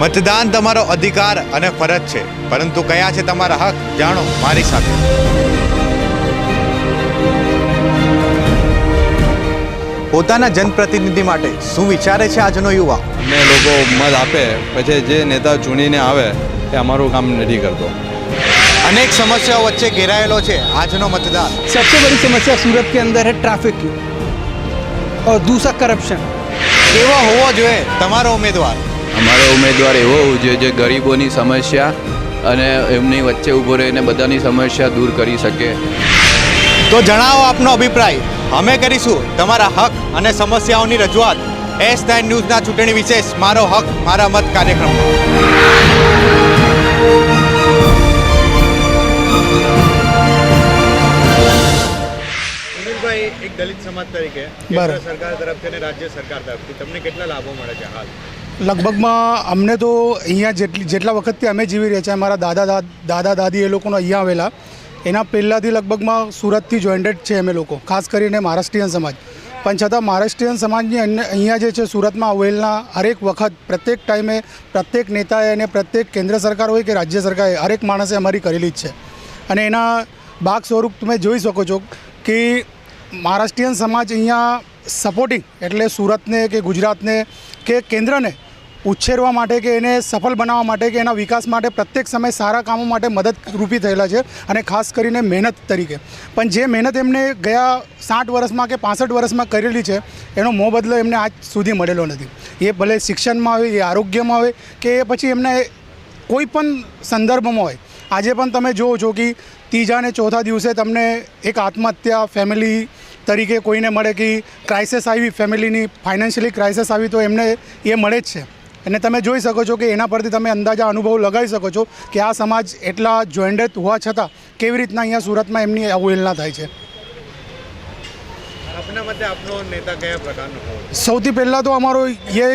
मतदान तमारो अधिकार अने फरज छे, परंतु कया छे तमारा हक जाणो मारी साथे। પોતાના જનપ્રતિનિધિ માટે શું વિચારે છે આજનો યુવા? અમે લોકો મત આપે પછી જે નેતા ચૂણીને આવે એ અમારું કામ નથી કરતો। अनेक समस्याओं वच्चे घेरायेलो छे आजनो मतदान। सबसे बड़ी समस्या सूरत के अंदर है ट्रैफिक की और दूसरा करप्शन। केवो होवो जोईए तमारो उम्मीदवार? અમારો ઉમેદવાર એવો હોવો જોઈએ જે ગરીબોની સમસ્યા અને એમની વચ્ચે ઊભો રહીને બધાની સમસ્યા દૂર કરી શકે। તો જણાવો આપનો અભિપ્રાય। અમે કરીશું તમારા હક અને સમસ્યાઓની રજૂઆત S9 ન્યૂઝના ચૂંટણી વિશેષ મારો હક મારા મત કાર્યક્રમમાં। સુનિલભાઈ, એક દલિત સમાજ તરીકે કેન્દ્ર સરકાર તરફથી અને રાજ્ય સરકાર તરફથી તમને કેટલા લાભો મળે છે હાલ? લગભગમાં અમને તો અહીંયા જેટલા વખતથી અમે જીવી રહ્યા છીએ, અમારા દાદા દાદી એ લોકોનો અહીંયા આવેલા, એના પહેલાંથી લગભગમાં સુરતથી જોઈન્ટેડ છે અમે લોકો, ખાસ કરીને મહારાષ્ટ્રીયન સમાજ। પણ છતાં મહારાષ્ટ્રીયન સમાજની અહીંયા જે છે સુરતમાં આવેલના હરેક વખત પ્રત્યેક ટાઈમે પ્રત્યેક નેતાએ અને પ્રત્યેક કેન્દ્ર સરકાર હોય કે રાજ્ય સરકારે હરેક માણસે અમારી કરેલી જ છે। અને એના ભાગ સ્વરૂપ તમે જોઈ શકો છો કે મહારાષ્ટ્રીયન સમાજ અહીંયા સપોર્ટિંગ એટલે સુરતને કે ગુજરાતને કે કેન્દ્રને ઉછેરવા માટે કે એને સફળ બનાવવા માટે કે એના વિકાસ માટે પ્રત્યેક સમય સારા કામો માટે મદદરૂપી થયેલા છે, અને ખાસ કરીને મહેનત તરીકે। પણ જે મહેનત એમને ગયા 60 વર્ષમાં કે 65 વર્ષમાં કરેલી છે એનો મોં બદલો એમને આજ સુધી મળેલો નથી। એ ભલે શિક્ષણમાં હોય, એ આરોગ્યમાં હોય કે એ પછી એમને કોઈ પણ સંદર્ભમાં હોય। આજે પણ તમે જુઓ છો કે ત્રીજા અને ચોથા દિવસે તમને એક આત્મહત્યા ફેમિલી તરીકે કોઈને મળે કે ક્રાઇસિસ આવી, ફેમિલીની ફાઇનાન્શિયલી ક્રાઇસિસ આવી, તો એમને એ મળે જ છે। અને તમે જોઈ શકો છો કે એના પરથી તમે અંદાજા અનુભવ લગાવી શકો છો કે આ સમાજ એટલા જોઈન્ટેડ હોવા છતાં કેવી રીતના અહીંયા સુરતમાં એમની અવહેલના થાય છે। આપના મતે આપનો નેતા કયા પ્રકારનો હોય? સૌથી પહેલાં તો અમારો એ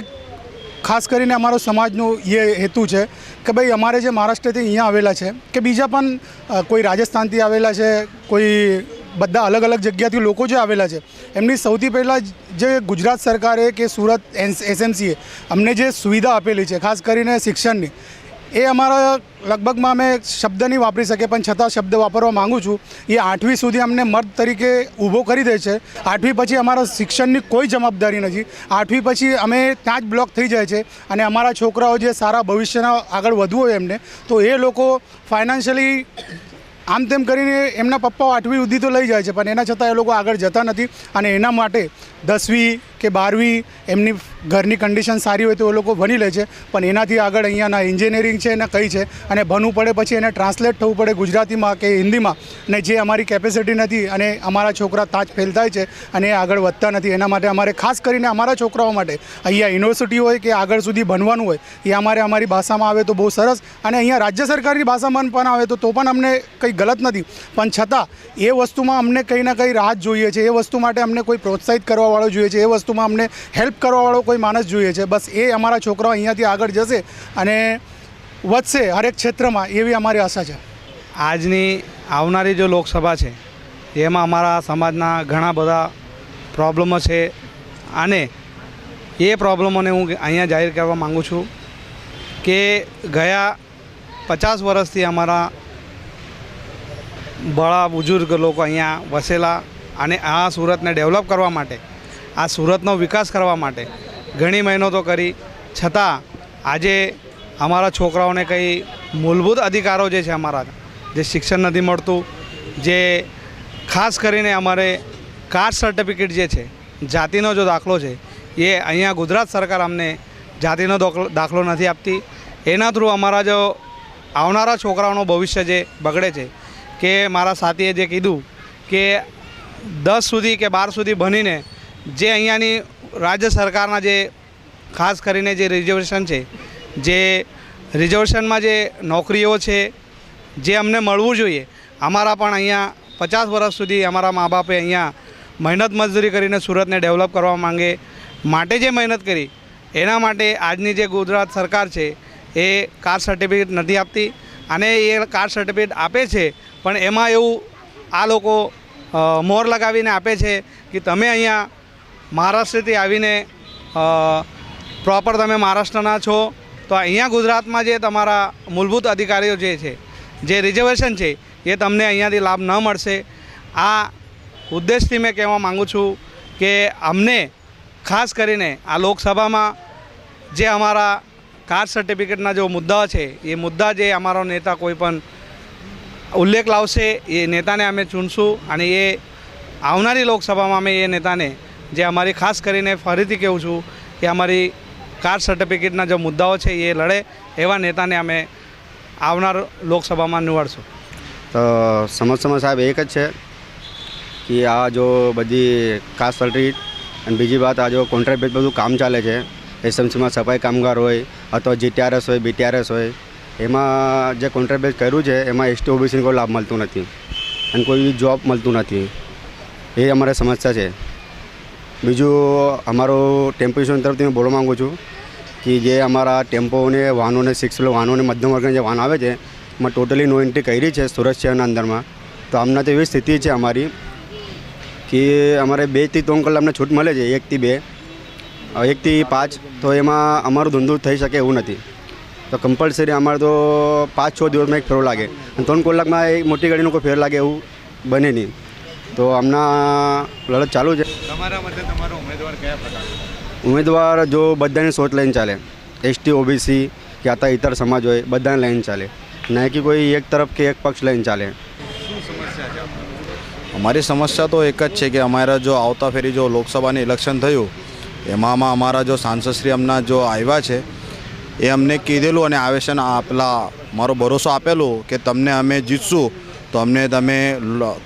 ખાસ કરીને અમારો સમાજનો એ હેતુ છે કે ભાઈ અમારે જે મહારાષ્ટ્રથી અહીંયા આવેલા છે કે બીજા પણ કોઈ રાજસ્થાનથી આવેલા છે, કોઈ બધા અલગ અલગ જગ્યાથી લોકો જે આવેલા છે, એમની સૌથી પહેલાં જે ગુજરાત સરકારે કે સુરત SMCએ અમને જે સુવિધા આપેલી છે ખાસ કરીને શિક્ષણની, એ અમારા લગભગમાં અમે શબ્દ નહીં વાપરી શકીએ પણ છતાં શબ્દ વાપરવા માગું છું। એ 8મી સુધી અમને મર્દ તરીકે ઊભો કરી દે છે। 8મી પછી અમારા શિક્ષણની કોઈ જવાબદારી નથી। 8મી પછી અમે ત્યાં જ બ્લોક થઈ જાય છે, અને અમારા છોકરાઓ જે સારા ભવિષ્યના આગળ વધવું હોય એમને, તો એ લોકો ફાઇનાન્શિયલી આમ તેમ કરીને એમના પપ્પાઓ 8મી સુધી તો લઈ જાય છે, પણ એના છતાં એ લોકો આગળ જતા નથી। અને એના માટે 10મી કે 12મી એમની ઘરની કન્ડિશન સારી હોય તો એ લોકો ભણી લે છે, પણ એનાથી આગળ અહીંયાના એન્જિનિયરિંગ છે ને કંઈ છે, અને ભણવું પડે પછી એને ટ્રાન્સલેટ થવું પડે ગુજરાતીમાં કે હિન્દીમાં, ને જે અમારી કેપેસિટી નથી, અને અમારા છોકરા તાજ ફેલ થાય છે અને એ આગળ વધતા નથી। એના માટે અમારે ખાસ કરીને અમારા છોકરાઓ માટે અહીંયા યુનિવર્સિટી હોય કે આગળ સુધી ભણવાનું હોય, એ અમારે અમારી ભાષામાં આવે તો બહુ સરસ, અને અહીંયા રાજ્ય સરકારની ભાષામાં પણ આવે તો પણ અમને કંઈ ગલત નથી। પણ છતાં એ વસ્તુમાં અમને કંઈ ના કંઈ રાહત જોઈએ છે, એ વસ્તુ માટે અમને કોઈ પ્રોત્સાહિત કરવાવાળો જોઈએ છે, એ વસ્તુમાં અમને હેલ્પ કરવાવાળો કોઈ માણસ જોઈએ છે। બસ એ અમારા છોકરાઓ અહીંયાથી આગળ જશે અને વધશે હરેક ક્ષેત્રમાં, એવી અમારી આશા છે। આજની આવનારી જો લોકસભા છે એમાં અમારા સમાજના ઘણા બધા પ્રોબ્લેમો છે, અને એ પ્રોબ્લેમોને હું અહીંયા જાહેર કરવા માગું છું કે ગયા 50 વર્ષથી અમારા બળા બુઝુર્ગ લોકો અહીંયા વસેલા, અને આ સુરતને ડેવલપ કરવા માટે, આ સુરતનો વિકાસ કરવા માટે ઘણી મહેનતો કરી, છતાં આજે અમારા છોકરાઓને કંઈ મૂળભૂત અધિકારો જે છે અમારા, જે શિક્ષણ નથી મળતું, જે ખાસ કરીને અમારે કાસ્ટ સર્ટિફિકેટ જે છે, જાતિનો જો દાખલો છે, એ અહીંયા ગુજરાત સરકાર અમને જાતિનો દાખલો નથી આપતી। એના થ્રુ અમારા જો આવનારા છોકરાઓનો ભવિષ્ય જે બગડે છે, કે મારા સાથીએ જે કીધું કે 10 સુધી કે 12 સુધી ભણીને જે અહીંયાની રાજ્ય સરકારના જે ખાસ કરીને જે રિઝર્વેશન છે, જે રિઝર્વેશનમાં જે નોકરીઓ છે, જે અમને મળવું જોઈએ, અમારા પણ અહીંયા 50 વર્ષ સુધી અમારા મા બાપે અહીંયા મહેનત મજદૂરી કરીને સુરતને ડેવલપ કરવા માંગે માટે જે મહેનત કરી, એના માટે આજની જે ગુજરાત સરકાર છે એ કાસ્ટ સર્ટિફિકેટ નથી આપતી, અને એ કાસ્ટ સર્ટિફિકેટ આપે છે પણ એમાં એવું આ લોકો મોર લગાવીને આપે છે કે તમે અહીંયા મહારાષ્ટ્રથી આવીને પ્રોપર તમે મહારાષ્ટ્રના છો તો અહીંયા ગુજરાતમાં જે તમારા મૂળભૂત અધિકારીઓ જે છે, જે રિઝર્વેશન છે, એ તમને અહીંયાથી લાભ ન મળશે. આ ઉદ્દેશથી મેં કહેવા માગું છું કે અમને ખાસ કરીને આ લોકસભામાં જે અમારા કાસ્ટ સર્ટિફિકેટના જો મુદ્દાઓ છે, એ મુદ્દા જે અમારો નેતા કોઈ પણ ઉલ્લેખ લાવશે એ નેતાને અમે ચૂનશું અને એ આવનારી લોકસભામાં અમે એ નેતાને જે અમારી ખાસ કરીને ફરીથી કહું છું કે અમારી કાસ્ટ સર્ટિફિકેટના જે મુદ્દાઓ છે એ લડે એવા નેતાને અમે આવનાર લોકસભામાં નિવડશું. તો સમસ્યામાં સાહેબ એક જ છે કે આ જો બધી કાસ્ટ સર્ટિફિકેટ અને બીજી વાત આ જો કોન્ટ્રાક્ટ બેઝ બધું કામ ચાલે છે, એસએમસીમાં સફાઈ કામગાર હોય અથવા જીટીઆરએસ હોય, બીટીઆરએસ હોય, એમાં જે કોન્ટ્રાક્ટ બેઝ કર્યું છે એમાં એસટી ઓબીસીને કોઈ લાભ મળતું નથી અને કોઈ જોબ મળતું નથી. એ અમારે સમસ્યા છે. બીજું અમારું ટેમ્પો યુનિયન તરફથી હું બોલવા માગું છું કે જે અમારા ટેમ્પોને વાહનોને 6 વ્હીલર વાહનોને મધ્યમ વર્ગના જે વાહન આવે છે એમાં ટોટલી નો એન્ટ્રી કરી છે સુરત શહેરના અંદરમાં. તો અમને તો એવી સ્થિતિ છે અમારી કે અમારે 2 થી 3 કલાક અમને છૂટ મળે છે, 1 થી 2, 1 થી 5. તો એમાં અમારું ધંધો થઈ શકે એવું નથી. તો કમ્પલસરી અમારે તો 5-6 દિવસમાં એક ફેરો લાગે અને 3 કલાકમાં એક મોટી ગાડીનો કોઈ ફેર લાગે એવું બને નહીં. તો હમણાં લડત ચાલુ છે. તમારા મતે તમારો ઉમેદવાર કયા પ્રકારનો? ઉમેદવાર જો બધાની સોચ લઈને ચાલે, એસટી ઓબીસી કે આતા ઇતર સમાજ હોય બધાને લઈને ચાલે, ના કે કોઈ એક તરફ કે એક પક્ષ લઈને ચાલે. શું સમસ્યા છે આપની? અમારી સમસ્યા તો એક જ છે કે અમારા જો આવતા ફેરી જો લોકસભાની ઇલેક્શન થયું એમાં અમારા જો સાંસદશ્રી હમણાં જો આવ્યા છે એ અમને કીધેલું અને આવેશન આપેલા મારો ભરોસો આપેલું કે તમને અમે જીતશું તો અમને તમે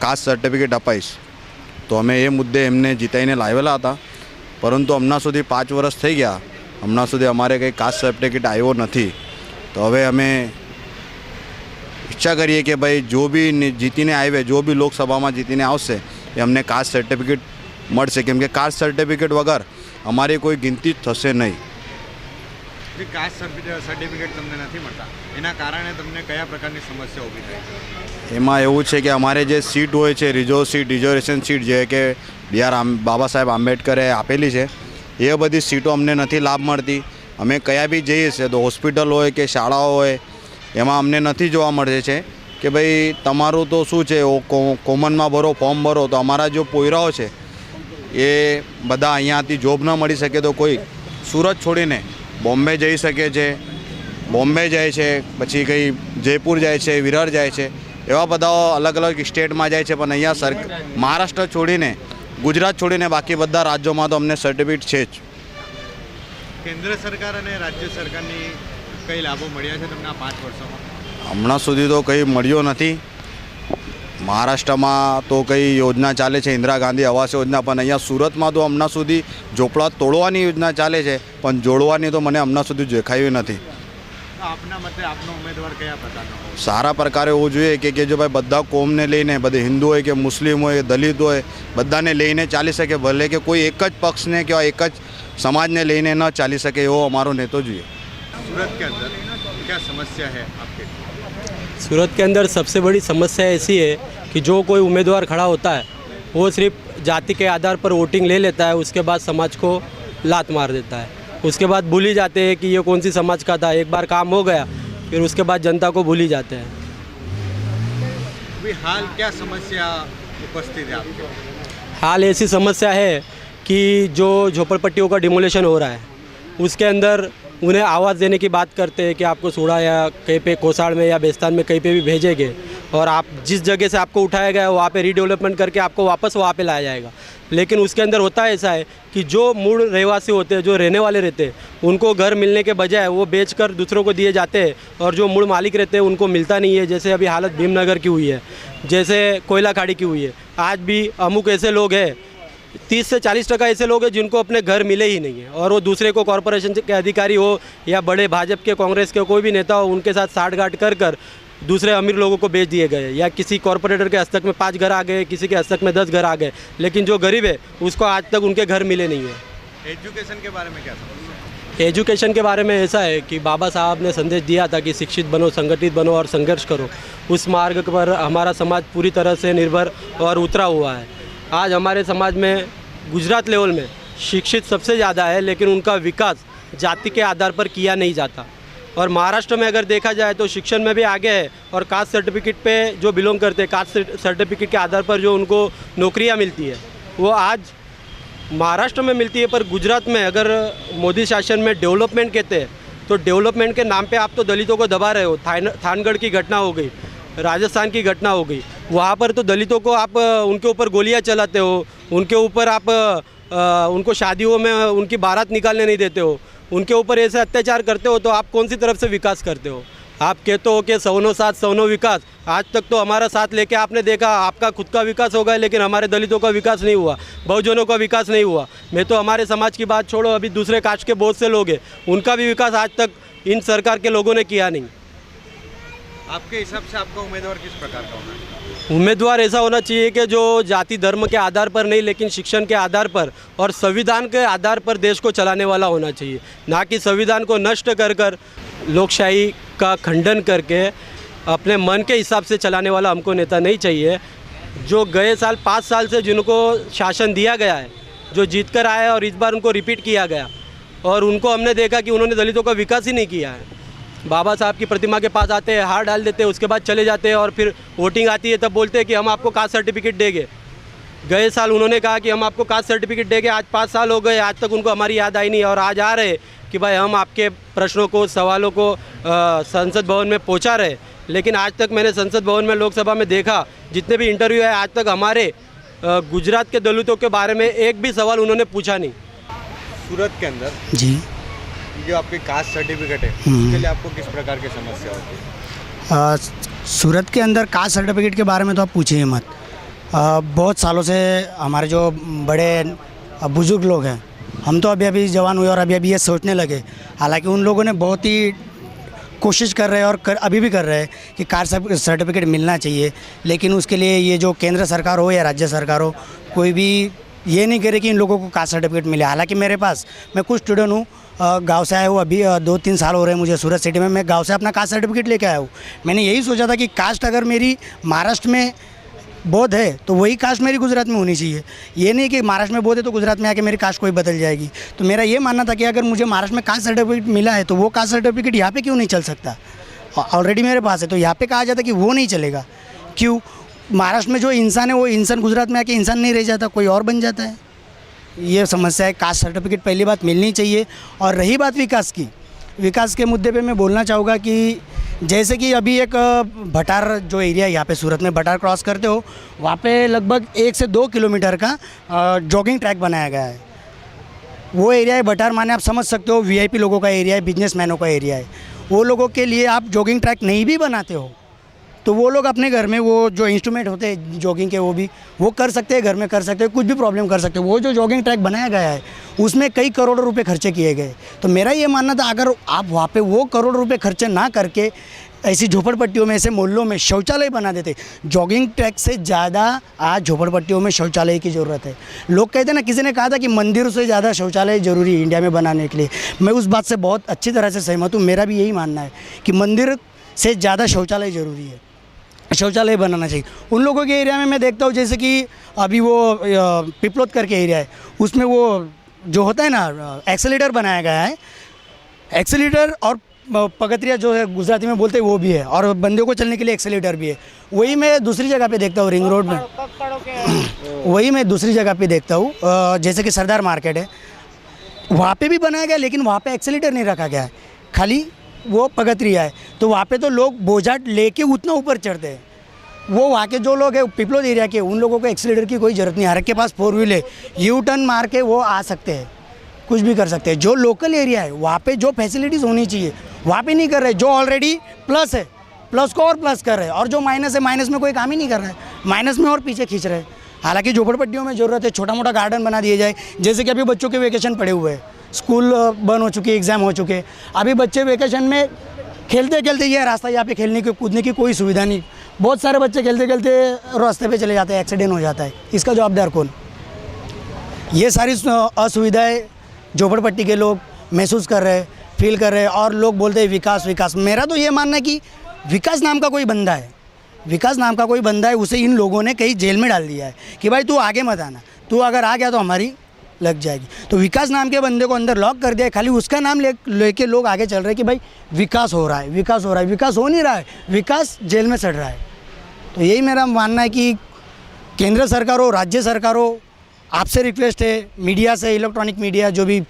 કાસ્ટ સર્ટિફિકેટ અપાઈશ. તો અમે એ મુદ્દે એમને જીતાઈને લાવેલા હતા, પરંતુ હમણાં સુધી 5 વર્ષ થઈ ગયા, હમણાં સુધી અમારે કંઈ કાસ્ટ સર્ટિફિકેટ આવ્યો નથી. તો હવે અમે ઈચ્છા કરીએ કે ભાઈ જો બી જીતીને આવે, જો બી લોકસભામાં જીતીને આવશે એ અમને કાસ્ટ સર્ટિફિકેટ મળશે, કેમ કે કાસ્ટ સર્ટિફિકેટ વગર અમારી કોઈ ગિનતી જ થશે નહીં. જે કાસ્ટ સર્ટિફિકેટ તમને નથી મળતા એના કારણે તમને કયા પ્રકારની સમસ્યા ઊભી થાય છે? એમાં એવું છે કે અમારે જે સીટ હોય છે, રિઝર્વેશન સીટ જે કે બાબા સાહેબ આંબેડકરે આપેલી છે, એ બધી સીટો અમને નથી લાભ મળતી. અમે કયા બી જઈએ છીએ તો હોસ્પિટલ હોય કે શાળાઓ હોય એમાં અમને નથી જોવા મળે છે કે ભાઈ તમારું તો શું છે કોમનમાં ભરો, ફોર્મ ભરો. તો અમારા જો પોયરાઓ છે એ બધા અહીંયાથી જોબ ન મળી શકે તો કોઈ સુરત છોડીને બોમ્બે જઈ શકે છે, બોમ્બે જાય છે, પછી કંઈ જયપુર જાય છે, વિરાર જાય છે, એવા બધા અલગ અલગ સ્ટેટમાં જાય છે. પણ અહીંયા મહારાષ્ટ્ર છોડીને, ગુજરાત છોડીને બાકી બધા રાજ્યોમાં તો અમને સર્ટિફિકેટ છે જ. કેન્દ્ર સરકાર અને રાજ્ય સરકારની કઈ લાભો મળ્યા છે તમને આ 5 વર્ષોમાં? હમણાં સુધી તો કંઈ મળ્યો નથી. મહારાષ્ટ્રમાં તો કંઈ યોજના ચાલે છે, ઇન્દિરા ગાંધી આવાસ યોજના, પણ અહીંયા સુરતમાં તો હમણાં સુધી ઝોપડા તોડવાની યોજના ચાલે છે પણ જોડવાની તો મને હમણાં સુધી દેખાયું નથી. આપના મતે આપનો ઉમેદવાર કયા પ્રકારનો? સારા પ્રકારે હોવું જોઈએ કે જો ભાઈ બધા કોમને લઈને, બધે હિન્દુ હોય કે મુસ્લિમ હોય, દલિત હોય, બધાને લઈને ચાલી શકે. ભલે કે કોઈ એક જ પક્ષને કે એક જ સમાજને લઈને ન ચાલી શકે એવો અમારો નેતો જોઈએ. सूरत के अंदर क्या समस्या है आपके? सूरत के अंदर सबसे बड़ी समस्या ऐसी है कि जो कोई उम्मीदवार खड़ा होता है वो सिर्फ जाति के आधार पर वोटिंग ले लेता है, उसके बाद समाज को लात मार देता है. उसके बाद भूल ही जाते हैं कि ये कौन सी समाज का था. एक बार काम हो गया फिर उसके बाद जनता को भूल ही जाते हैं. अभी हाल क्या समस्या उपस्थित है आपके? हाल ऐसी समस्या है कि जो झोपड़पट्टियों का डिमोलेशन हो रहा है उसके अंदर उन्हें आवाज़ देने की बात करते हैं कि आपको सूड़ा या कहीं पे कोसाड़ में या बेस्तान में कहीं पे भी भेजेंगे और आप जिस जगह से आपको उठाया गया है वहाँ पे रीडेवलपमेंट करके आपको वापस वहाँ पे लाया जाएगा. लेकिन उसके अंदर होता है ऐसा है कि जो मूल रहवासी होते हैं, जो रहने वाले रहते हैं, उनको घर मिलने के बजाय वो बेचकर दूसरों को दिए जाते हैं और जो मूल मालिक रहते हैं उनको मिलता नहीं है. जैसे अभी हालत भीमनगर की हुई है, जैसे कोयला खाड़ी की हुई है. आज भी अमुक ऐसे लोग हैं, 30 से 40% ऐसे लोग हैं जिनको अपने घर मिले ही नहीं है और वो दूसरे को कॉरपोरेशन के अधिकारी हो या बड़े भाजपा के, कांग्रेस के कोई भी नेता हो, उनके साथ साठगांठ कर कर दूसरे अमीर लोगों को बेच दिए गए. या किसी कॉरपोरेटर के हस्तक में 5 घर आ गए, किसी के हस्तक में 10 घर आ गए, लेकिन जो गरीब है उसको आज तक उनके घर मिले नहीं है. एजुकेशन के बारे में क्या समस्या? एजुकेशन के बारे में ऐसा है कि बाबा साहब ने संदेश दिया था कि शिक्षित बनो, संगठित बनो और संघर्ष करो. उस मार्ग पर हमारा समाज पूरी तरह से निर्भर और उतरा हुआ है. आज हमारे समाज में गुजरात लेवल में शिक्षित सबसे ज़्यादा है, लेकिन उनका विकास जाति के आधार पर किया नहीं जाता. और महाराष्ट्र में अगर देखा जाए तो शिक्षण में भी आगे है और कास्ट सर्टिफिकेट पे जो बिलोंग करते हैं, कास्ट सर्टिफिकेट के आधार पर जो उनको नौकरियां मिलती है वो आज महाराष्ट्र में मिलती है। पर गुजरात में अगर मोदी शासन में डेवलपमेंट कहते हैं तो डेवलपमेंट के नाम पे आप तो दलितों को दबा रहे हो। थानगढ़ की घटना हो गई, राजस्थान की घटना हो गई, वहाँ पर तो दलितों को आप उनके ऊपर गोलियां चलाते हो, उनके ऊपर आप उनको शादियों में उनकी बारात निकालने नहीं देते हो, उनके ऊपर ऐसे अत्याचार करते हो, तो आप कौन सी तरफ से विकास करते हो? आप कहते हो कि सौनो साथ सौनो विकास। आज तक तो हमारा साथ लेके आपने देखा, आपका खुद का विकास हो गया, लेकिन हमारे दलितों का विकास नहीं हुआ, बहुजनों का विकास नहीं हुआ। मैं तो हमारे समाज की बात छोड़ो, अभी दूसरे कास्ट के बहुत से लोग हैं, उनका भी विकास आज तक इन सरकार के लोगों ने किया नहीं। आपके हिसाब से आपका उम्मीदवार किस प्रकार का होना चाहिए? उम्मीदवार ऐसा होना चाहिए कि जो जाति धर्म के आधार पर नहीं, लेकिन शिक्षण के आधार पर और संविधान के आधार पर देश को चलाने वाला होना चाहिए, ना कि संविधान को नष्ट कर लोकशाही का खंडन करके अपने मन के हिसाब से चलाने वाला हमको नेता नहीं चाहिए। जो गए साल 5 साल से जिनको शासन दिया गया है, जो जीत कर आए और इस बार उनको रिपीट किया गया, और उनको हमने देखा कि उन्होंने दलितों का विकास ही नहीं किया है। बाबा साहब की प्रतिमा के पास आते हैं, हार डाल देते हैं, उसके बाद चले जाते हैं, और फिर वोटिंग आती है तब बोलते हैं कि हम आपको कास्ट सर्टिफिकेट देंगे। गए साल उन्होंने कहा कि हम आपको कास्ट सर्टिफिकेट देंगे, आज 5 साल हो गए, आज तक उनको हमारी याद आई नहीं, और आज आ रहे कि भाई हम आपके प्रश्नों को, सवालों को संसद भवन में पहुंचा रहे। लेकिन आज तक मैंने संसद भवन में, लोकसभा में देखा, जितने भी इंटरव्यू है, आज तक हमारे गुजरात के दलितों के बारे में एक भी सवाल उन्होंने पूछा नहीं। सूरत के अंदर जी जो आपकी कास्ट सर्टिफिकेट है उसके लिए आपको किस प्रकार की समस्या होती है? सूरत के अंदर कास्ट सर्टिफिकेट के बारे में तो आप पूछिए मत। बहुत सालों से हमारे जो बड़े बुजुर्ग लोग हैं, हम तो अभी जवान हुए और अभी ये सोचने लगे, हालांकि उन लोगों ने बहुत ही कोशिश कर रहे हैं और अभी भी कर रहे हैं कि कास्ट सर्टिफिकेट मिलना चाहिए, लेकिन उसके लिए ये जो केंद्र सरकार हो या राज्य सरकार हो, कोई भी ये नहीं करे कि इन लोगों को कास्ट सर्टिफिकेट मिले। हालांकि मेरे पास, मैं कुछ स्टूडेंट हूँ, गांव से आया हूँ, अभी 2-3 साल हो रहे हैं मुझे सूरत सिटी में, मैं गांव से अपना कास्ट सर्टिफिकेट लेके आया हूँ। मैंने यही सोचा था कि कास्ट अगर मेरी महाराष्ट्र में बौद्ध है तो वही कास्ट मेरी गुजरात में होनी चाहिए। ये नहीं कि महाराष्ट्र में बौद्ध है तो गुजरात में आके मेरी कास्ट कोई बदल जाएगी। तो मेरा ये मानना था कि अगर मुझे महाराष्ट्र में कास्ट सर्टिफिकेट मिला है तो वो कास्ट सर्टिफिकेट यहाँ पे क्यों नहीं चल सकता? ऑलरेडी मेरे पास है, तो यहाँ पे कहा जाता कि वो नहीं चलेगा। क्यों? महाराष्ट्र में जो इंसान है वो इंसान गुजरात में आके इंसान नहीं रह जाता, कोई और बन जाता है। ये समस्या है। कास्ट सर्टिफिकेट पहली बात मिलनी चाहिए। और रही बात विकास की, विकास के मुद्दे पे मैं बोलना चाहूँगा कि जैसे कि अभी एक भटार जो एरिया है यहाँ पे सूरत में, भटार क्रॉस करते हो, वहाँ पे लगभग 1 से 2 किलोमीटर का जॉगिंग ट्रैक बनाया गया है। वो एरिया है भटार, माने आप समझ सकते हो वीआईपी लोगों का एरिया है, बिजनेसमैनों का एरिया है। वो लोगों के लिए आप जॉगिंग ट्रैक नहीं भी बनाते हो तो वो लोग अपने घर में वो जो इंस्ट्रूमेंट होते हैं जॉगिंग के वो कर सकते हैं, घर में कर सकते हैं, कुछ भी प्रॉब्लम कर सकते हैं। वो जो जॉगिंग ट्रैक बनाया गया है उसमें कई करोड़ रुपए खर्चे किए गए। तो मेरा ये मानना था अगर आप वहाँ पे वो करोड़ रुपए खर्चे ना करके ऐसी झोपड़पट्टियों में, ऐसे मोहल्लों में शौचालय बना देते। जॉगिंग ट्रैक से ज़्यादा आज झोपड़पट्टियों में शौचालय की ज़रूरत है। लोग कहते हैं ना, किसी ने कहा था कि मंदिर से ज़्यादा शौचालय ज़रूरी है इंडिया में बनाने के लिए। मैं उस बात से बहुत अच्छी तरह से सहमत हूँ। मेरा भी यही मानना है कि मंदिर से ज़्यादा शौचालय ज़रूरी है, शौचालय बनाना चाहिए। उन लोगों के एरिया में मैं देखता हूँ, जैसे कि अभी वो पिपलोद करके एरिया है, उसमें वो जो होता है ना एक्सेलेटर बनाया गया है। एक्सेलेटर और पगतिया जो है गुजराती में बोलते हैं वो भी है, और बंदे को चलने के लिए एक्सेलेटर भी है। वही मैं दूसरी जगह पे देखता हूँ, रिंग रोड में वही मैं दूसरी जगह पे देखता हूँ, जैसे कि सरदार मार्केट है, वहाँ पे भी बनाया गया, लेकिन वहाँ पे एक्सेलेटर नहीं रखा गया है, खाली वो पगतिया है। तो वहाँ पे तो लोग बोझा लेके उतना ऊपर चढ़ते हैं। वो वहाँ के जो लोग हैं पिपलोद एरिया के, उन लोगों को एक्सीलेटर की कोई ज़रूरत नहीं। हर के पास 4 व्हील है, यू टर्न मार के वो आ सकते हैं, कुछ भी कर सकते हैं। जो लोकल एरिया है वहाँ पे जो फैसिलिटीज़ होनी चाहिए वहाँ पे नहीं कर रहे। जो ऑलरेडी प्लस है, प्लस को और प्लस कर रहे हैं, और जो माइनस है, माइनस में कोई काम ही नहीं कर रहा है, माइनस में और पीछे खींच रहे हैं। हालांकि झोपड़पट्टियों में ज़रूरत है छोटा मोटा गार्डन बना दिया जाए। जैसे कि अभी बच्चों के वेकेशन पड़े हुए हैं, स्कूल बंद हो चुके, एग्ज़ाम हो चुके, अभी बच्चे वेकेशन में खेलते खेलते ये रास्ता, यहाँ पे खेलने की कूदने की कोई सुविधा नहीं। बहुत सारे बच्चे खेलते खेलते रास्ते पे चले जाते हैं, एक्सीडेंट हो जाता है। इसका जवाबदार कौन? ये सारी असुविधाएं झोपड़पट्टी के लोग महसूस कर रहे हैं, फील कर रहे हैं, और लोग बोलते हैं विकास विकास। मेरा तो ये मानना है कि विकास नाम का कोई बंदा है, विकास नाम का कोई बंदा है, उसे इन लोगों ने कहीं जेल में डाल दिया है कि भाई तू आगे मत आना, तू अगर आ गया तो हमारी लग जाएगी। तो विकास नाम के बंदे को अंदर लॉक कर दिया है, खाली उसका नाम लेके लोग आगे चल रहे हैं कि भाई विकास हो रहा है, विकास हो रहा है। विकास हो नहीं रहा है, विकास जेल में सड़ रहा है। तो यही मेरा मानना है कि केंद्र सरकार हो, राज्य सरकार हो, आपसे रिक्वेस्ट है, मीडिया से, इलेक्ट्रॉनिक मीडिया जो भी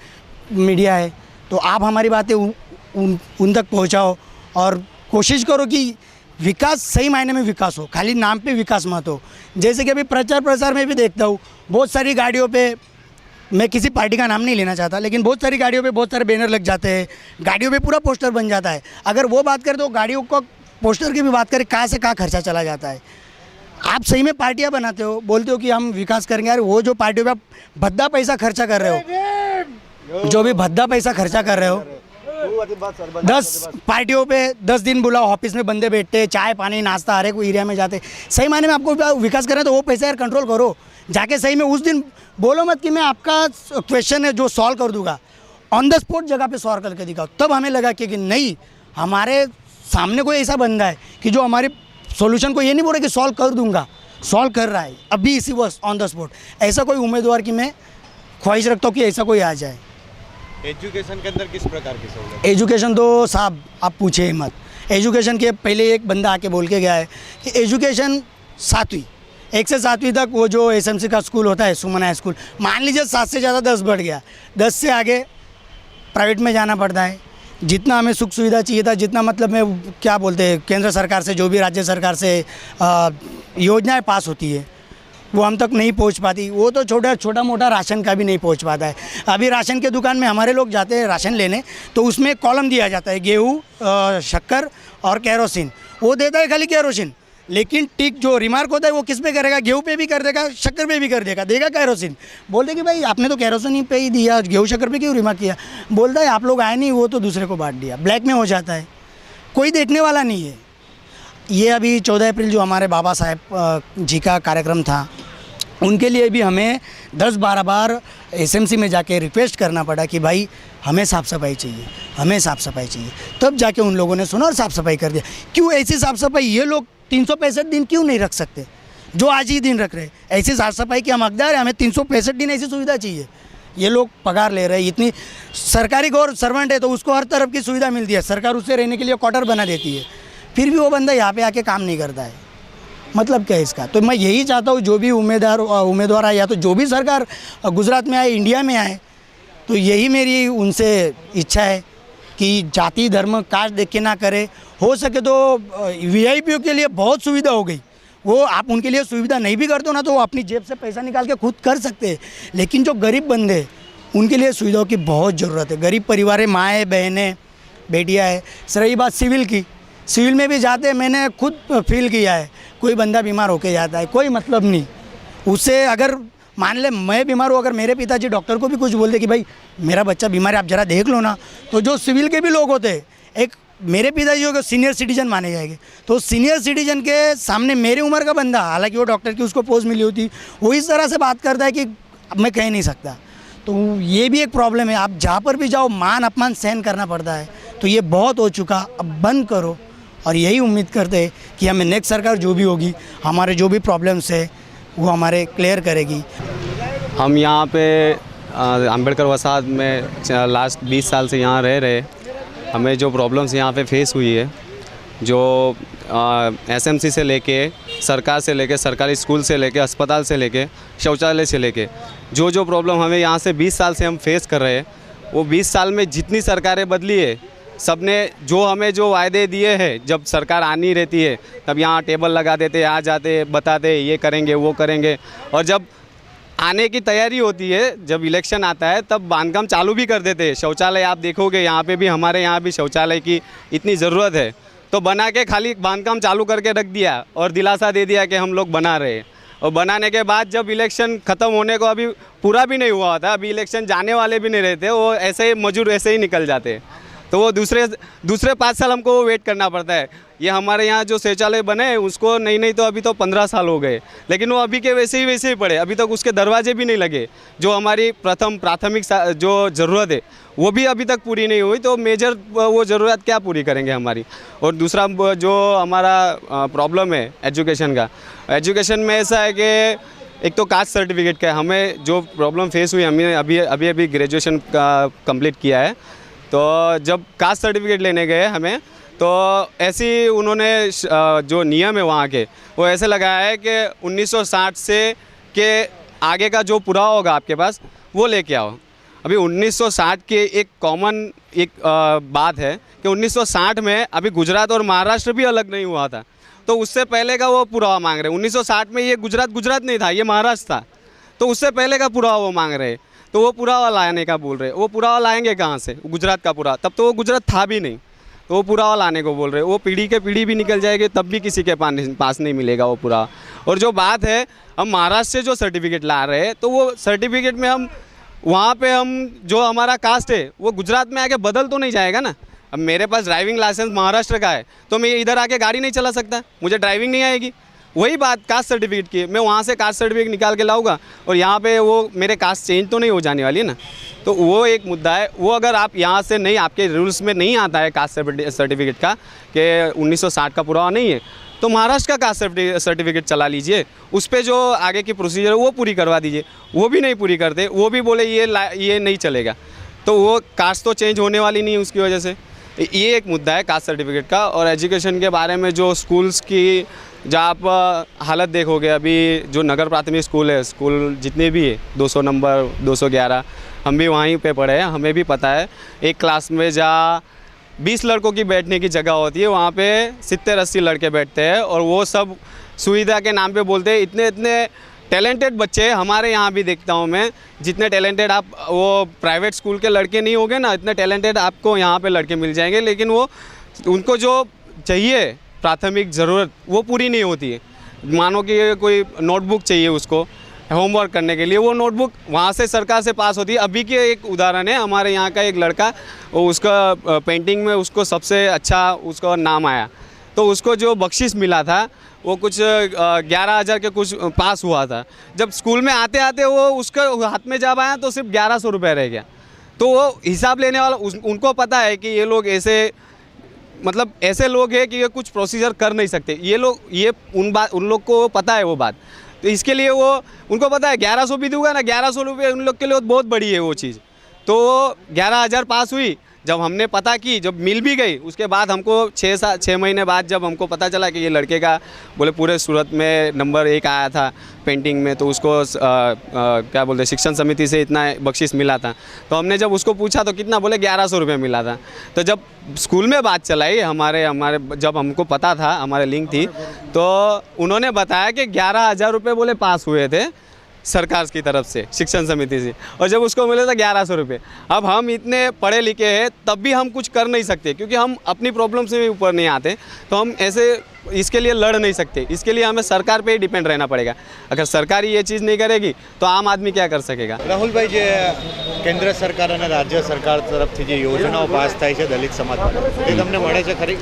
मीडिया है, तो आप हमारी बातें उन तक पहुंचाओ और कोशिश करो कि विकास सही मायने में विकास हो, खाली नाम पे विकास मत हो। जैसे कि अभी प्रचार प्रसार में भी देखता हूँ, बहुत सारी गाड़ियों पे, मैं किसी पार्टी का नाम नहीं लेना चाहता, लेकिन बहुत सारी गाड़ियों पे बहुत सारे बैनर लग जाते हैं, गाड़ियों पे पूरा पोस्टर बन जाता है। अगर वो बात करें तो गाड़ियों को पोस्टर की भी बात करें, कहाँ से कहाँ खर्चा चला जाता है। आप सही में पार्टियाँ बनाते हो, बोलते हो कि हम विकास करेंगे, यार वो जो पार्टियों पे आप भद्दा पैसा खर्चा कर रहे हो, जो भी भद्दा पैसा खर्चा कर रहे हो, 10 पार्टियों पे 10 दिन बुलाओ, ऑफिस में बंदे बैठते, चाय पानी नाश्ता हर एक एरिया में जाते। सही मायने में आपको विकास करना है तो वो पैसा यार कंट्रोल करो, जाके सही में उस दिन बोलो मत कि मैं आपका क्वेश्चन है जो सॉल्व कर दूंगा, ऑन द स्पॉट जगह पे सॉल्व करके दिखाओ। तब हमें लगा कि नहीं, हमारे सामने कोई ऐसा बंदा है कि जो हमारे सॉल्यूशन को ये नहीं बोल रहा कि सॉल्व कर दूंगा, सॉल्व कर रहा है अभी इसी वक्त ऑन द स्पॉट। ऐसा कोई उम्मीदवार की मैं ख्वाहिश रखता हूँ कि ऐसा कोई आ जाए। एजुकेशन के अंदर किस प्रकार की सहूलत? एजुकेशन तो साहब आप पूछे ही मत। एजुकेशन के पहले एक बंदा आके बोल के गया है कि एजुकेशन 7वीं, 1 से 7वीं तक वो जो एसएमसी का स्कूल होता है, सुमन हाई स्कूल, मान लीजिए 7 से ज़्यादा 10 बढ़ गया, 10 से आगे प्राइवेट में जाना पड़ता है। जितना हमें सुख सुविधा चाहिए था, जितना मतलब में क्या बोलते हैं केंद्र सरकार से, जो भी राज्य सरकार से योजनाएं पास होती है वो हम तक नहीं पहुंच पाती। वो तो छोटा मोटा राशन का भी नहीं पहुंच पाता है। अभी राशन के दुकान में हमारे लोग जाते हैं राशन लेने, तो उसमें कॉलम दिया जाता है गेहूँ, शक्कर और केरोसिन। वो देता है खाली केरोसिन, लेकिन टिक जो रिमार्क होता है वो किस पे करेगा? गेहूँ पे भी कर देगा, शक्कर पे भी कर देगा, देगा केरोसिन। बोलते कि भाई आपने तो केरोसिन पे ही दिया, गेहूँ शक्कर पे क्यों रिमार्क किया? बोलता है आप लोग आए नहीं, वो तो दूसरे को बांट दिया। ब्लैक में हो जाता है, कोई देखने वाला नहीं है। ये अभी 14 अप्रैल जो हमारे बाबा साहेब जी का कार्यक्रम था, उनके लिए भी हमें 10-12 बार एसएमसी में जाके रिक्वेस्ट करना पड़ा कि भाई हमें साफ़ सफाई चाहिए, हमें साफ़ सफाई चाहिए। तब जाके उन लोगों ने सुना और साफ़ सफाई कर दिया। क्यों ऐसी साफ़ सफाई ये लोग 365 दिन क्यों नहीं रख सकते जो आज ही दिन रख रहे? ऐसी साफ़ सफाई के हम हकदार हैं, हमें 365 दिन ऐसी सुविधा चाहिए। ये लोग पगार ले रहे हैं, इतनी सरकारी गौर सर्वेंट है तो उसको हर तरफ की सुविधा मिलती है, सरकार उससे रहने के लिए क्वार्टर बना देती है, फिर भी वो बंदा यहाँ पे आके काम नहीं करता है। मतलब क्या है इसका? तो मैं यही चाहता हूँ जो भी उम्मीदवार आए, या तो जो भी सरकार गुजरात में आए, इंडिया में आए, तो यही मेरी उनसे इच्छा है कि जाति धर्म कास्ट देख के ना करे। हो सके तो वीआईपीओ के लिए बहुत सुविधा हो गई, वो आप उनके लिए सुविधा नहीं भी करते हो ना, तो वो अपनी जेब से पैसा निकाल के खुद कर सकते हैं। लेकिन जो गरीब बंदे, उनके लिए सुविधाओं की बहुत ज़रूरत है। गरीब परिवार है, माएँ बहनें बेटियाँ है। रही बात सिविल की, सिविल में भी जाते हैं, मैंने खुद फील किया है, कोई बंदा बीमार होके जाता है, कोई मतलब नहीं उससे। अगर मान ले मैं बीमार हूँ, अगर मेरे पिताजी डॉक्टर को भी कुछ बोल दे कि भाई मेरा बच्चा बीमार है, आप ज़रा देख लो ना, तो जो सिविल के भी लोग होते हैं, एक मेरे पिताजी को सीनियर सिटीजन माने जाएंगे, तो सीनियर सिटीजन के सामने मेरी उम्र का बंदा, हालांकि वो डॉक्टर की उसको पोस्ट मिली होती, वो इस तरह से बात करता है कि मैं कह नहीं सकता। तो ये भी एक प्रॉब्लम है। आप जहाँ पर भी जाओ मान अपमान सहन करना पड़ता है, तो ये बहुत हो चुका, अब बंद करो। और यही उम्मीद करते हैं कि हमें नेक्स्ट सरकार जो भी होगी, हमारे जो भी प्रॉब्लम्स है वो हमारे क्लियर करेगी। हम यहाँ पे अंबेडकर वसाहत में लास्ट 20 साल से यहाँ रह रहे। हमें जो प्रॉब्लम्स यहाँ पे फेस हुई है, जो एसएमसी से लेके, सरकार से लेके, सरकारी स्कूल से लेके, अस्पताल से लेके, शौचालय से लेके, जो प्रॉब्लम हमें यहाँ से 20 साल से हम फेस कर रहे हैं, वो 20 साल में जितनी सरकारें बदली है, सब ने जो हमें जो वायदे दिए हैं, जब सरकार आनी रहती है तब यहाँ टेबल लगा देते, आ जाते, बताते ये करेंगे वो करेंगे, और जब आने की तैयारी होती है, जब इलेक्शन आता है, तब बांधकाम चालू भी कर देते हैं। शौचालय आप देखोगे यहाँ पे भी, हमारे यहाँ भी शौचालय की इतनी ज़रूरत है, तो बना के खाली बांधकाम चालू करके रख दिया और दिलासा दे दिया कि हम लोग बना रहे हैं। और बनाने के बाद जब इलेक्शन ख़त्म होने को अभी पूरा भी नहीं हुआ होता, अभी इलेक्शन जाने वाले भी नहीं रहते, वो ऐसे ही मजूर ऐसे ही निकल जाते हैं, तो वो दूसरे 5 साल हमको वेट करना पड़ता है। ये हमारे यहाँ जो शौचालय बने हैं उसको नहीं तो अभी तो 15 साल हो गए, लेकिन वो अभी के वैसे ही पड़े, अभी तक उसके दरवाजे भी नहीं लगे। जो हमारी प्राथमिक जो ज़रूरत है वो भी अभी तक पूरी नहीं हुई, तो मेजर वो ज़रूरत क्या पूरी करेंगे हमारी। और दूसरा जो हमारा प्रॉब्लम है एजुकेशन का, एजुकेशन में ऐसा है कि एक तो कास्ट सर्टिफिकेट का हमें जो प्रॉब्लम फेस हुई, हमने अभी ग्रेजुएशन कंप्लीट किया है, तो जब कास्ट सर्टिफिकेट लेने गए हमें, तो ऐसी उन्होंने जो नियम है वहाँ के, वो ऐसे लगाया है कि 1960 से के आगे का जो पुरावा होगा आपके पास वो लेके आओ। अभी 1960 के एक कॉमन बात है कि 1960 में अभी गुजरात और महाराष्ट्र भी अलग नहीं हुआ था, तो उससे पहले का वो पुरावा मांग रहे हैं। 1960 में ये गुजरात नहीं था, ये महाराष्ट्र था, तो उससे पहले का पुरावा वो मांग रहे हैं। तो वो पुरावा लाने का बोल रहे हैं। वो पुरावा लाएंगे कहाँ से? गुजरात का पुरावा, तब तो वो गुजरात था भी नहीं, तो वो पुरावा लाने को बोल रहे हैं। वो पीढ़ी के पीढ़ी भी निकल जाएगी, तब भी किसी के पास नहीं मिलेगा वो पुरावा। और जो बात है, हम महाराष्ट्र से जो सर्टिफिकेट ला रहे हैं, तो वो सर्टिफिकेट में हम वहाँ पे हम जो हमारा कास्ट है वो गुजरात में आके बदल तो नहीं जाएगा ना। अब मेरे पास ड्राइविंग लाइसेंस महाराष्ट्र का है, तो मैं इधर आके गाड़ी नहीं चला सकता, मुझे ड्राइविंग नहीं आएगी। वही बात कास्ट सर्टिफिकेट की, मैं वहाँ से कास्ट सर्टिफिकेट निकाल के लाऊंगा और यहाँ पे वो मेरे कास्ट चेंज तो नहीं हो जाने वाली है ना। तो वो एक मुद्दा है। वो अगर आप यहाँ से नहीं, आपके रूल्स में नहीं आता है कास्ट सर्टिफिकेट का कि 1960 का पुरावा नहीं है, तो महाराष्ट्र का कास्ट सर्टिफिकेट चला लीजिए, उस पर जो आगे की प्रोसीजर है वो पूरी करवा दीजिए। वो भी नहीं पूरी करते, वो भी बोले ये नहीं चलेगा, तो वो कास्ट तो चेंज होने वाली नहीं है उसकी वजह से। ये एक मुद्दा है कास्ट सर्टिफिकेट का। और एजुकेशन के बारे में जो स्कूल्स की जहाँ आप हालत देखोगे, अभी जो नगर प्राथमिक स्कूल है, स्कूल जितने भी है 200 नंबर 211, हम भी वहीं पे पढ़े हैं, हमें भी पता है। एक क्लास में जहाँ 20 लड़कों की बैठने की जगह होती है, वहाँ पे 70-80 लड़के बैठते हैं, और वो सब सुविधा के नाम पे बोलते हैं। इतने टैलेंटेड बच्चे हमारे यहाँ भी देखता हूँ मैं, जितने टैलेंटेड आप वो प्राइवेट स्कूल के लड़के नहीं होंगे ना, इतने टैलेंटेड आपको यहाँ पे लड़के मिल जाएंगे, लेकिन वो उनको जो चाहिए प्राथमिक ज़रूरत वो पूरी नहीं होती है। मानो कि कोई नोटबुक चाहिए उसको होमवर्क करने के लिए, वो नोटबुक वहाँ से सरकार से पास होती है। अभी के एक उदाहरण है, हमारे यहाँ का एक लड़का, वो उसका पेंटिंग में उसको सबसे अच्छा उसका नाम आया, तो उसको जो बख्शिश मिला था वो कुछ 11,000 के कुछ पास हुआ था। जब स्कूल में आते आते वो उसका हाथ में जब आया तो सिर्फ 1100 रुपये रह गया। तो वो हिसाब लेने वाला उनको पता है कि ये लोग ऐसे लोग हैं कि ये कुछ प्रोसीजर कर नहीं सकते। ये लोग उन लोग को पता है वो बात, तो इसके लिए वो उनको पता है 1100 भी दूंगा ना, 1100 रुपये उन लोग के लिए बहुत बड़ी है वो चीज़। तो 11,000 पास हुई। जब हमने पता की, जब मिल भी गई, उसके बाद हमको 6 महीने बाद जब हमको पता चला कि ये लड़के का बोले पूरे सूरत में नंबर 1 आया था पेंटिंग में, तो उसको क्या बोलते शिक्षण समिति से इतना बख्शिश मिला था। तो हमने जब उसको पूछा तो कितना, बोले 1100 रुपये मिला था। तो जब स्कूल में बात चलाई हमारे जब हमको पता था, हमारे लिंक थी, तो उन्होंने बताया कि 11,000 रुपये बोले पास हुए थे सरकार की तरफ से, शिक्षण समिति से, और जब उसको मिले था 1100 रुपये। अब हम इतने पढ़े लिखे हैं तब भी हम कुछ कर नहीं सकते, क्योंकि हम अपनी प्रॉब्लम से भी ऊपर नहीं आते, तो हम ऐसे इसके लिए लड़ नहीं सकते। इसके लिए हमें सरकार पे ही डिपेंड रहना पड़ेगा। अगर सरकार ये चीज़ नहीं करेगी तो आम आदमी क्या कर सकेगा? રાહુલભાઈ, જે કેન્દ્ર સરકાર અને રાજ્ય સરકાર તરફથી જે યોજનાઓ પાસ થાય છે દલિત સમાજ માટે, તે તમને મળે છે ખરી?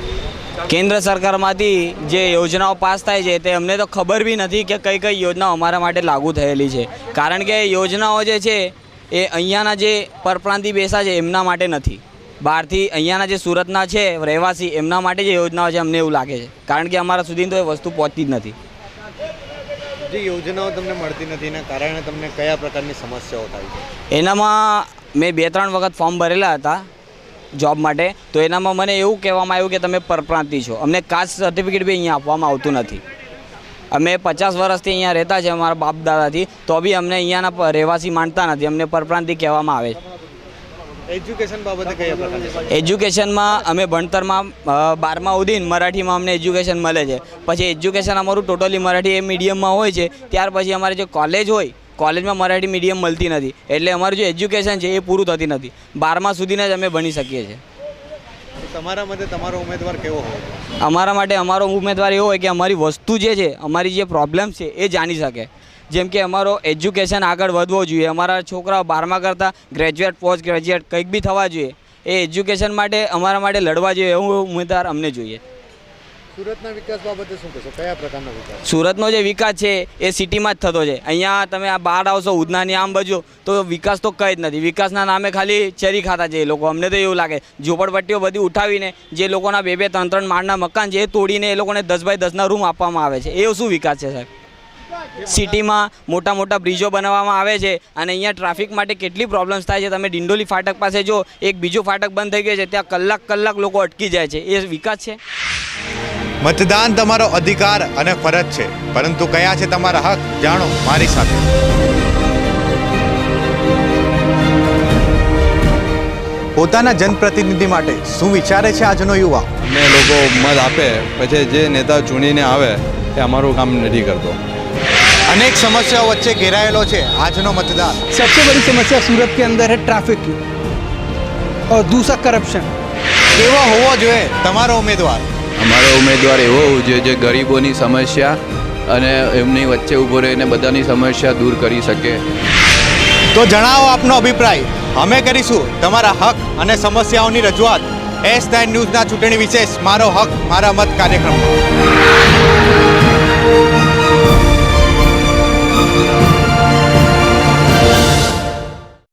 કેન્દ્ર સરકારમાંથી જે યોજનાઓ પાસ થાય છે તે અમને તો ખબર બી નથી કે કઈ કઈ યોજનાઓ અમારા માટે લાગુ થયેલી છે, કારણ કે યોજનાઓ જે છે એ અહીંયાના જે પરપ્રાંતિ બેસા છે એમના માટે નથી, બહારથી અહીંયાના જે સુરતના છે રહેવાસી એમના માટે જે યોજનાઓ છે અમને એવું લાગે છે, કારણ કે અમારા સુધી તો એ વસ્તુ પહોંચતી જ નથી। જે યોજનાઓ તમને મળતી નથી એના કારણે તમને કયા પ્રકારની સમસ્યાઓ થાય છે? એનામાં મેં 2-3 વખત ફોર્મ ભરેલા હતા જોબ માટે, તો એનામાં મને એવું કહેવામાં આવ્યું કે તમે પરપ્રાંતિ છો, અમને કાસ્ટ સર્ટિફિકેટ બી અહીંયા આપવામાં આવતું નથી। અમે 50 વર્ષથી અહીંયા રહેતા છે અમારા બાપ દાદાથી, તો બી અમને અહીંયાના રહેવાસી માનતા નથી, અમને પરપ્રાંતિ કહેવામાં આવે છે। એજ્યુકેશન બાબતે કયા પ્રકારની? એજ્યુકેશનમાં અમે ભણતરમાં 12મા સુધી મરાઠીમાં અમને એજ્યુકેશન મળે છે, પછી એજ્યુકેશન અમારું ટોટલી મરાઠી મીડિયમમાં હોય છે, ત્યાર પછી અમારે જે કોલેજ હોય કોલેજમાં મરાઠી મીડિયમ મળતી નથી, એટલે અમારું જે એજ્યુકેશન છે એ પૂરું થતી નથી, 12મા સુધીના જ અમે ભણી શકીએ છીએ। તમારા મતે તમારો ઉમેદવાર કેવો હોય? અમારા માટે અમારો ઉમેદવાર એવો હોય કે અમારી વસ્તુ જે છે, અમારી જે પ્રોબ્લેમ છે એ જાણી શકે, જેમ કે અમારો એજ્યુકેશન આગળ વધવો જોઈએ, અમારા છોકરાઓ 12મા કરતાં ગ્રેજ્યુએટ પોસ્ટ ગ્રેજ્યુએટ કંઈક બી થવા જોઈએ, એ એજ્યુકેશન માટે અમારા માટે લડવા જોઈએ, એવું ઉમેદવાર અમને જોઈએ। સુરતના વિકાસ બાબતે શું કહેશો? કયા પ્રકારનો વિકાસ? સુરતનો જે વિકાસ છે એ સિટીમાં જ થતો છે। અહીંયા તમે આ બહાર આવશો ઉધનાની આમ બાજુ તો વિકાસ તો કંઈ જ નથી, વિકાસના નામે ખાલી ચેરી ખાતા છે એ લોકો। અમને તો એવું લાગે ઝોપડપટ્ટીઓ બધી ઉઠાવીને જે લોકોના 2-2, 3-3 માળના મકાન છે એ તોડીને એ લોકોને 10 બાય 10ના રૂમ આપવામાં આવે છે, એ શું વિકાસ છે સાહેબ? સિટીમાં મોટા મોટા બ્રિજો બનાવવામાં આવે છે અને અહીંયા ટ્રાફિક માટે કેટલી પ્રોબ્લેમ્સ થાય છે. તમે ડિંડોલી ફાટક પાસે જો એક બીજું ફાટક બંધ થઈ ગયું છે, ત્યાં કલાક લોકો અટકી જાય છે. એ વિકાસ છે? મતદાન તમારો અધિકાર અને ફરજ છે, પરંતુ કયા છે તમારા હક, જાણો મારી સાથે. પોતાના જનપ્રતિનિધિ માટે શું વિચારે છે આજનો યુવા? અમે લોકો મત આપે પછી જે નેતા ચૂણીને આવે એ અમારું કામ નથી કરતો. अनेक समस्याओं वच्चे घेराયેલો છે આજનો મતદાર. सबसे बड़ी समस्या सूरत के अंदर है ट्रैफिक की और दूसरा करप्शन. કેવો હોવો જોઈએ તમારો ઉમેદવાર? અમારો ઉમેદવાર એવો હોવો જોઈએ જે ગરીબોની સમસ્યા અને એમની વચ્ચે ઊભો રહીને બધાની સમસ્યા દૂર કરી શકે. તો જણાવો આપનો અભિપ્રાય. અમે કરીશું તમારા હક અને સમસ્યાઓની રજૂઆત S9 ન્યૂઝના ચૂંટણી વિશેષ મારો હક મારા મત કાર્યક્રમમાં.